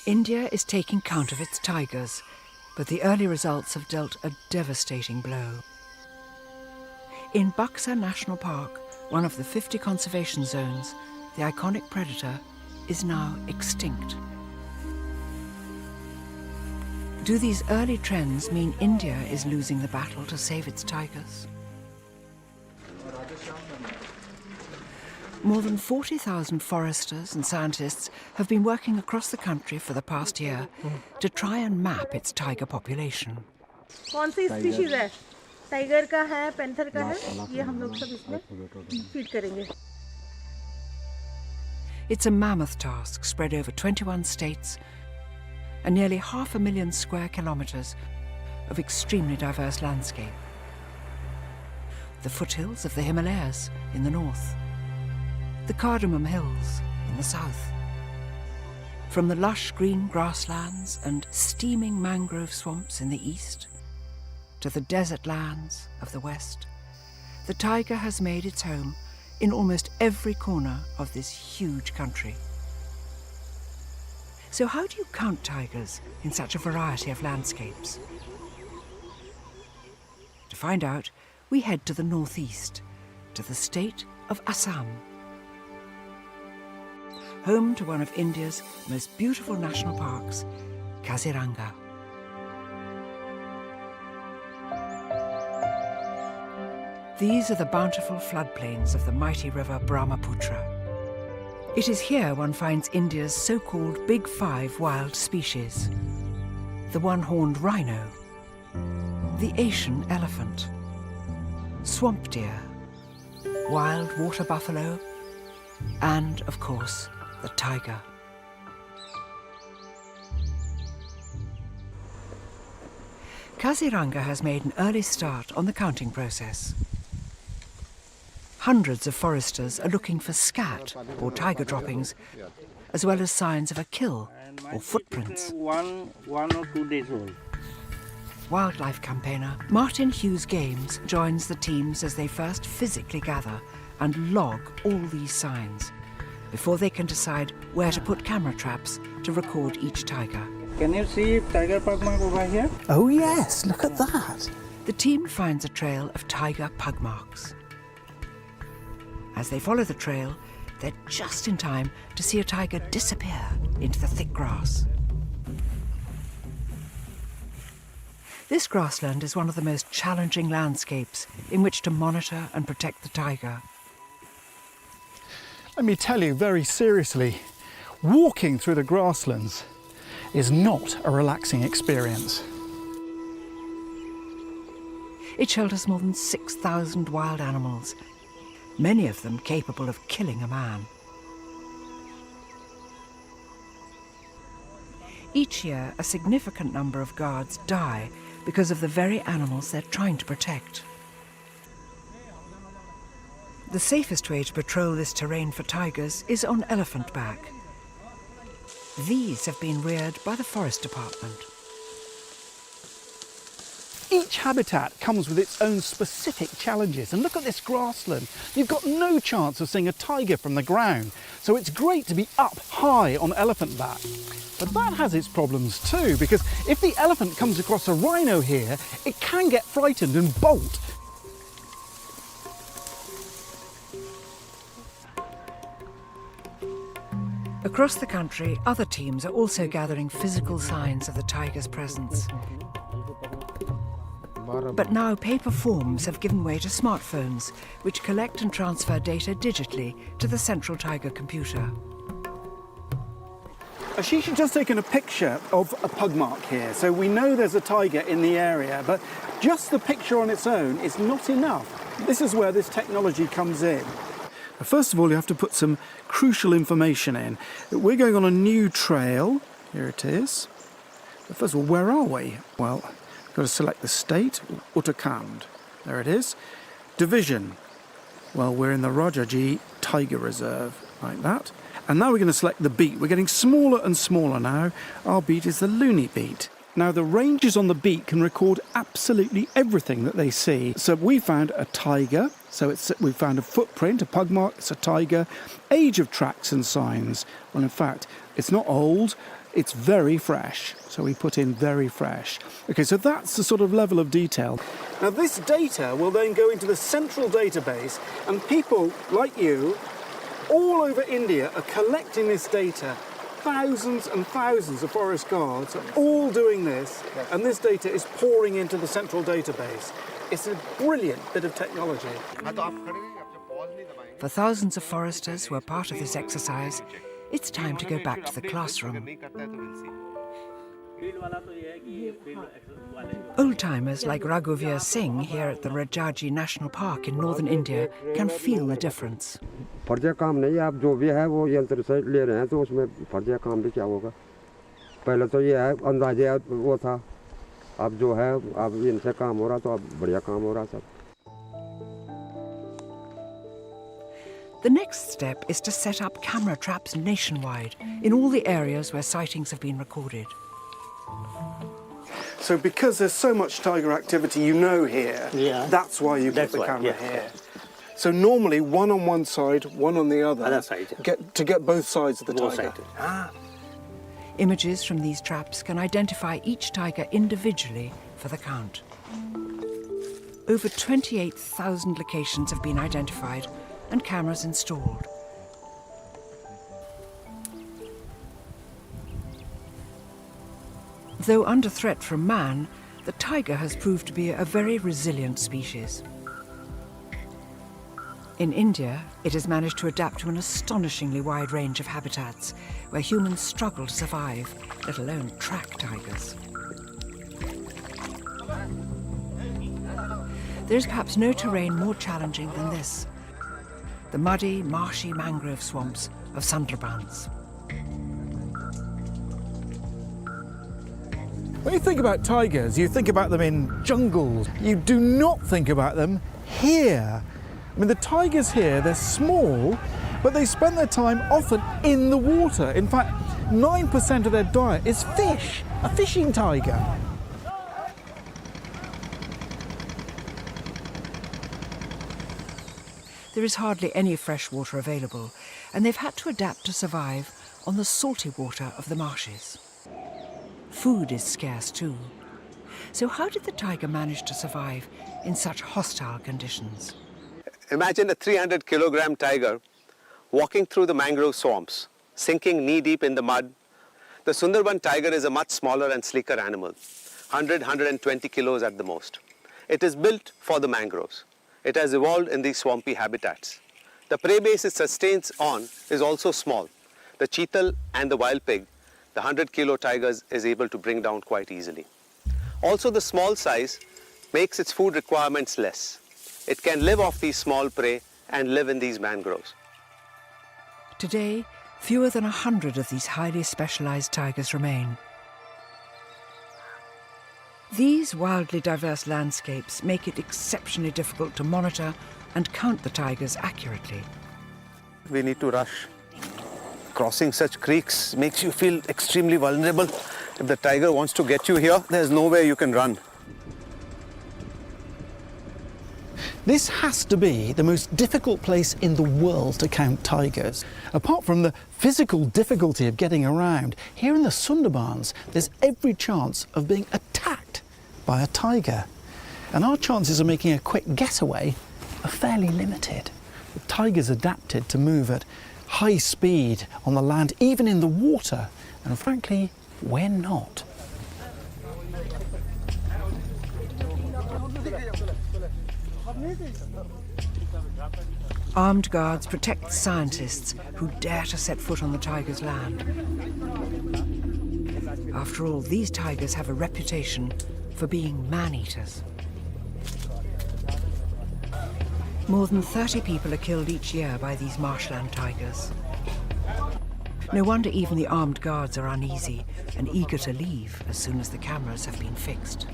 India is taking count of its tigers, but the early results have dealt a devastating blow. In Buxar National Park, one of the 50 conservation zones, the iconic predator is now extinct. Do these early trends mean India is losing the battle to save its tigers? More than 40,000 foresters and scientists have been working across the country for the past year to try and map its tiger population. कौन सी species है? Tiger का है, panther का है, ये हम लोग सब इसमें फीड करेंगे. It's a mammoth task spread over 21 states and nearly 500,000 square kilometres of extremely diverse landscape. The foothills of the Himalayas in the north, the Cardamom Hills in the south. From the lush green grasslands and steaming mangrove swamps in the east to the desert lands of the west, the tiger has made its home in almost every corner of this huge country. So how do you count tigers in such a variety of landscapes? To find out, we head to the northeast, to the state of Assam, home to one of India's most beautiful national parks, Kaziranga. These are the bountiful floodplains of the mighty river Brahmaputra. It is here one finds India's so-called Big Five wild species: the one-horned rhino, the Asian elephant, swamp deer, wild water buffalo, and, of course, the tiger. Kaziranga has made an early start on the counting process. Hundreds of foresters are looking for scat, or tiger droppings, as well as signs of a kill, or footprints. One or 2 days old. Wildlife campaigner Martin Hughes Games joins the teams as they first physically gather and log all these signs before they can decide where to put camera traps to record each tiger. Can you see tiger pug mark over here? Oh yes, look at that. The team finds a trail of tiger pug marks. As they follow the trail, they're just in time to see a tiger disappear into the thick grass. This grassland is one of the most challenging landscapes in which to monitor and protect the tiger. Let me tell you very seriously, walking through the grasslands is not a relaxing experience. It shelters more than 6,000 wild animals, many of them capable of killing a man. Each year, a significant number of guards die because of the very animals they're trying to protect. The safest way to patrol this terrain for tigers is on elephant back. These have been reared by the Forest Department. Each habitat comes with its own specific challenges, and look at this grassland. You've got no chance of seeing a tiger from the ground, so it's great to be up high on elephant back. But that has its problems too, because if the elephant comes across a rhino here, it can get frightened and bolt. Across the country, other teams are also gathering physical signs of the tiger's presence. But now paper forms have given way to smartphones, which collect and transfer data digitally to the central tiger computer. Ashish has just taken a picture of a pug mark here, so we know there's a tiger in the area, but just the picture on its own is not enough. This is where this technology comes in. First of all, you have to put some crucial information in. We're going on a new trail. Here it is. But first of all, where are we? Well, got to select the state, Uttarakhand. There it is. Division. Well, we're in the Rajaji Tiger Reserve, like that. And now we're going to select the beat. We're getting smaller and smaller now. Our beat is the Luni beat. Now, the rangers on the beat can record absolutely everything that they see. So we found a tiger. So we found a footprint, a pug mark, it's a tiger. Age of tracks and signs. Well, in fact, it's not old. It's very fresh, so we put in very fresh. Okay, so that's the sort of level of detail. Now this data will then go into the central database, and people like you all over India are collecting this data. Thousands and thousands of forest guards are all doing this, and this data is pouring into the central database. It's a brilliant bit of technology. For thousands of foresters who are part of this exercise, it's time to go back to the classroom. Old-timers like Raghuveer Singh here at the Rajaji National Park in northern India can feel the difference. फर्जी काम नहीं है, आप जो भी है वो यंत्र से ले रहे हैं, तो उसमें फर्जी काम भी क्या होगा? पहले तो ये है अंदाजे वो था, अब जो है अब इनसे काम हो रहा, तो अब बढ़िया काम हो रहा सब. The next step is to set up camera traps nationwide in all the areas where sightings have been recorded. So because there's so much tiger activity, you know here, that's why you put the camera here. So normally one on one side, one on the other side. to get both sides of the tiger. Images from these traps can identify each tiger individually for the count. Over 28,000 locations have been identified and cameras installed. Though under threat from man, the tiger has proved to be a very resilient species. In India, it has managed to adapt to an astonishingly wide range of habitats where humans struggle to survive, let alone track tigers. There is perhaps no terrain more challenging than this: the muddy, marshy mangrove swamps of Sundarbans. When you think about tigers, you think about them in jungles. You do not think about them here. I mean, the tigers here, they're small, but they spend their time often in the water. In fact, 9% of their diet is fish, a fishing tiger. There is hardly any fresh water available, and they've had to adapt to survive on the salty water of the marshes. Food is scarce too. So how did the tiger manage to survive in such hostile conditions? Imagine a 300-kilogram tiger walking through the mangrove swamps, sinking knee-deep in the mud. The Sundarban tiger is a much smaller and sleeker animal, 100-120 kilos at the most. It is built for the mangroves. It has evolved in these swampy habitats. The prey base it sustains on is also small. The cheetal and the wild pig, the 100-kilo tigers, is able to bring down quite easily. Also, the small size makes its food requirements less. It can live off these small prey and live in these mangroves. Today, fewer than 100 of these highly specialized tigers remain. These wildly diverse landscapes make it exceptionally difficult to monitor and count the tigers accurately. We need to rush. Crossing such creeks makes you feel extremely vulnerable. If the tiger wants to get you here, there's nowhere you can run. This has to be the most difficult place in the world to count tigers. Apart from the physical difficulty of getting around, here in the Sundarbans, there's every chance of being attacked by a tiger. And our chances of making a quick getaway are fairly limited. The tiger's adapted to move at high speed on the land, even in the water, and frankly, we're not. Armed guards protect scientists who dare to set foot on the tiger's land. After all, these tigers have a reputation for being man-eaters. More than 30 people are killed each year by these marshland tigers. No wonder even the armed guards are uneasy and eager to leave as soon as the cameras have been fixed.